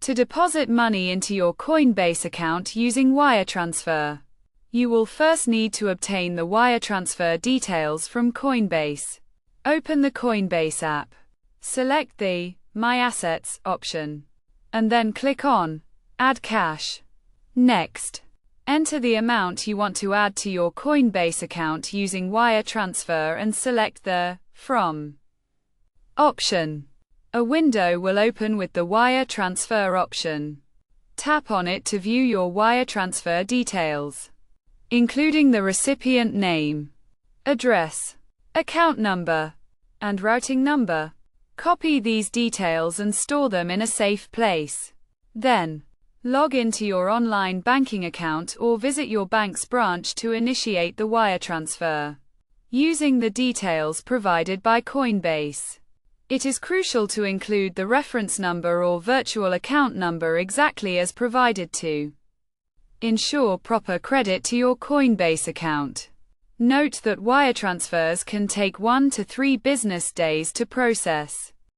To deposit money into your Coinbase account using wire transfer, you will first need to obtain the wire transfer details from Coinbase. Open the Coinbase app. Select the My Assets option, and then click on Add Cash. Next, enter the amount you want to add to your Coinbase account using wire transfer and select the From option. A window will open with the wire transfer option. Tap on it to view your wire transfer details, including the recipient name, address, account number, and routing number. Copy these details and store them in a safe place. Then, log into your online banking account or visit your bank's branch to initiate the wire transfer, using the details provided by Coinbase. It is crucial to include the reference number or virtual account number exactly as provided to ensure proper credit to your Coinbase account. Note that wire transfers can take 1 to 3 business days to process.